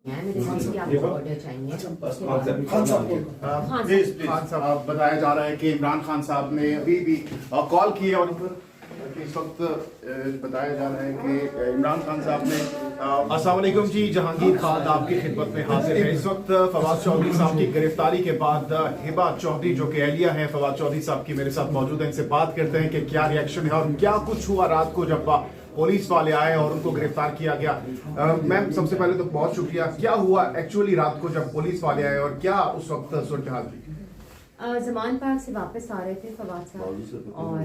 मेरे से आपको ऑर्डर चाहिए। खान साहब आप बताया जा रहा है कि इमरान खान साहब ने अभी भी कॉल की है और इस वक्त बताया जा रहा है कि इमरान खान साहब ने अस्सलाम वालेकुम जी, जहांगीर खान आपकी खिदमत में हाजिर है। इस वक्त फवाद चौधरी साहब की गिरफ्तारी के बाद हिबा चौधरी जो कि एहलिया है फवाद चौधरी साहब की, मेरे साथ मौजूद है। इनसे बात करते हैं कि क्या रिएक्शन है और क्या कुछ हुआ रात को जब पुलिस वाले आए और उनको गिरफ्तार किया गया। मैम, सबसे पहले तो बहुत शुक्रिया। क्या हुआ एक्चुअली रात को जब पुलिस वाले आए और क्या उस वक्त सूरत हाल थी? जमान पार्क से वापस आ रहे थे फवाद साहब और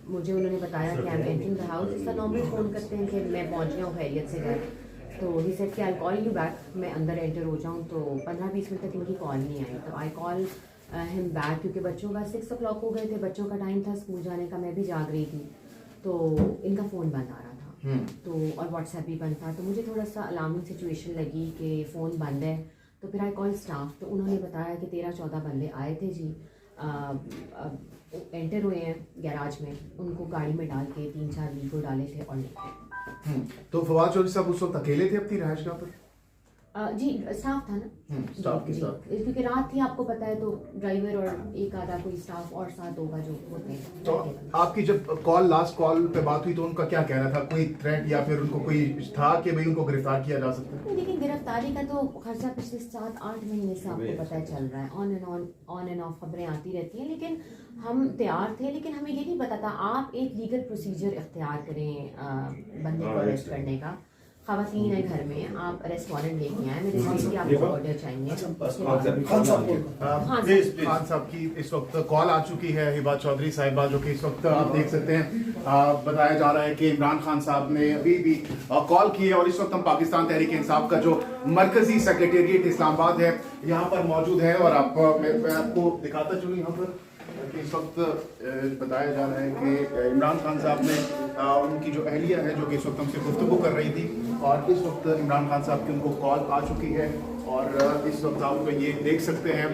मुझे उन्होंने बताया कि I am entering the house. इसका नॉर्मल फ़ोन करते हैं कि मैं पहुंच गया हूँ खैरियत से घर। तो ही सेड कि आई कॉल यू बैक, मैं अंदर एंटर हो जाऊँ। तो 15-20 मिनट तक इनकी कॉल नहीं आई। तो आई कॉल हिम बैक क्योंकि बच्चों का 6 o'clock हो गए थे, बच्चों का टाइम था स्कूल जाने का, मैं भी जाग रही थी। तो इनका फ़ोन बंद आ रहा था तो और व्हाट्सएप भी बंद था। तो मुझे थोड़ा सा अलार्मिंग सिचुएशन लगी कि फ़ोन बंद है। तो फिर आई कॉल स्टाफ, तो उन्होंने बताया कि 13-14 बंदे आए थे जी, एंटर हुए हैं गैराज में, उनको गाड़ी में डाल के 3-4 वीगो डाले थे और निकले। तो फवाद चौधरी साहब उस वक्त अकेले थे अपनी रहायशगाह पर? जी स्टाफ था ना, स्टाफ के साथ, क्योंकि रात थी आपको पता है, तो ड्राइवर और एक आधा कोई स्टाफ और साथ होगा जो होते हैं। तो आपकी जब लास्ट कॉल पे बात हुई तो उनका क्या कहना था? कोई थ्रेट या फिर उनको कोई था कि भाई उनको गिरफ्तार किया जा सकता है? लेकिन गिरफ्तारी का तो खर्चा पिछले 7-8 महीने से आपको पता है चल रहा है, ऑन एंड ऑफ खबरें आती रहती हैं। लेकिन हम तैयार थे, लेकिन हमें ये नहीं पता था आप एक लीगल प्रोसीजर इख्तियार करें बंदे को अरेस्ट करने का। खवातीन है घर में, आप अरेस्ट वारंट लेके आए, मेरे से आपको ऑर्डर चाहिए। खान साहब की इस वक्त कॉल आ चुकी है हिबा चौधरी साहिबा, जो कि इस वक्त आप देख सकते हैं बताया जा रहा है कि इमरान खान साहब ने अभी भी कॉल की है और इस वक्त हम पाकिस्तान तहरीक इंसाफ का जो मरकजी सेक्रेटेरिएट इस्लामाबाद है यहाँ पर मौजूद है। और मैं आपको दिखाता चलूँ यहाँ पर इस वक्त बताया जा रहा है कि इमरान खान साहब ने उनकी जो एहलिया है जो कि इस वक्त हमसे गुफ्तगू कर रही थी, और इस वक्त इमरान खान साहब की उनको कॉल आ चुकी है। और इस वक्त आप ये देख सकते हैं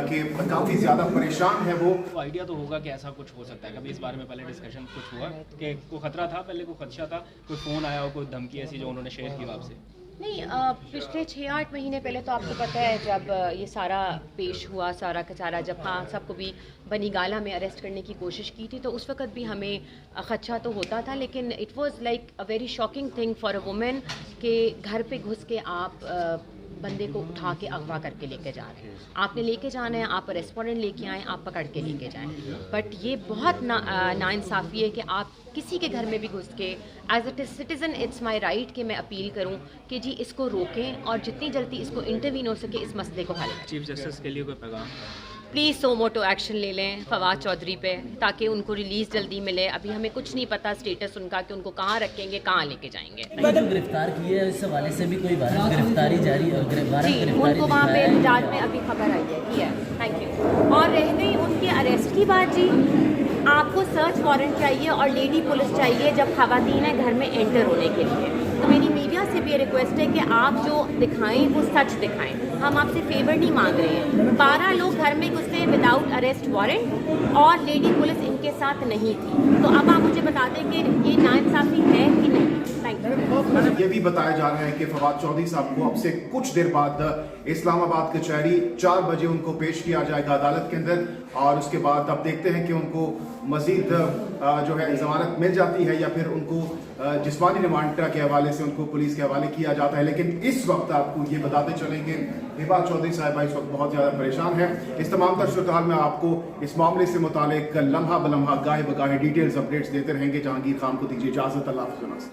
कि काफ़ी ज़्यादा परेशान है वो। आइडिया तो होगा कि ऐसा कुछ हो सकता है, कभी इस बारे में पहले डिस्कशन कुछ हुआ कि कोई खतरा था, पहले कोई खदशा था, कोई फ़ोन आया हो, कोई धमकी ऐसी जो उन्होंने शेयर की आपसे? नहीं, पिछले 6-8 महीने पहले तो आपको पता है जब ये सारा पेश हुआ, सारा का सारा, जब खान साहब को भी बनीगाला में अरेस्ट करने की कोशिश की थी, तो उस वक्त भी हमें खदशा तो होता था। लेकिन it was like a very shocking thing for a women कि घर पे घुस के आप बंदे को उठा के अगवा करके लेके जा रहे हैं। आपने लेके जाना है, आप अरेस्ट वारंट लेके आएँ, आप पकड़ के लेके जाएं। बट ये बहुत नाइंसाफ़ी है कि आप किसी के घर में भी घुस के, as a citizen it's my right कि मैं अपील करूं कि जी इसको रोकें और जितनी जल्दी इसको इंटरवीन हो सके इस मसले को हल करें। चीफ जस्टिस के लिए कोई पैगाम? प्लीज़ सो मोटो एक्शन ले लें फवाद चौधरी पे, ताकि उनको रिलीज़ जल्दी मिले। अभी हमें कुछ नहीं पता स्टेटस उनका कि उनको कहाँ रखेंगे, कहाँ लेके जाएंगे। जो गिरफ्तार किए है इस हवाले से भी कोई वारंट गिरफ्तारी जारी जी, उनको वहाँ पे इम्तिजाज में अभी खबर आई है की है। Thank you. और रह गई उनके अरेस्ट की बात जी, आपको सर्च वारंट चाहिए और लेडी पुलिस चाहिए जब खवातीन है घर में एंटर होने के लिए। तो मेरी मीडिया से भी रिक्वेस्ट है कि आप जो दिखाएं वो सच दिखाएं, हम आपसे फेवर नहीं मांग रहे हैं। 12 लोग घर में घुसे विदाउट अरेस्ट वारंट और लेडी पुलिस इनके साथ नहीं थी। तो अब आप मुझे बता दें कि ये नाइंसाफ़ी है कि नहीं। ये भी बताया जा रहा है कि फवाद चौधरी साहब को अब से कुछ देर बाद इस्लामाबाद कचहरी 4 बजे उनको पेश किया जाएगा अदालत के अंदर, और उसके बाद अब देखते हैं कि उनको मजीद जो है जमानत मिल जाती है या फिर उनको जिस्मानी रिमांड के हवाले से उनको पुलिस के हवाले किया जाता है। लेकिन इस वक्त आपको ये बताते चलेंगे हिबा चौधरी साहिबा इस वक्त बहुत ज़्यादा परेशान है। इस तमाम तर सूरत हाल में आपको इस मामले से मुतालिक लम्हा ब लम्हा गाहे बगाहे डिटेल्स अपडेट्स देते रहेंगे। जहांगीर खान को दीजिए इजाज़त। अल्लाह हाफ़िज़।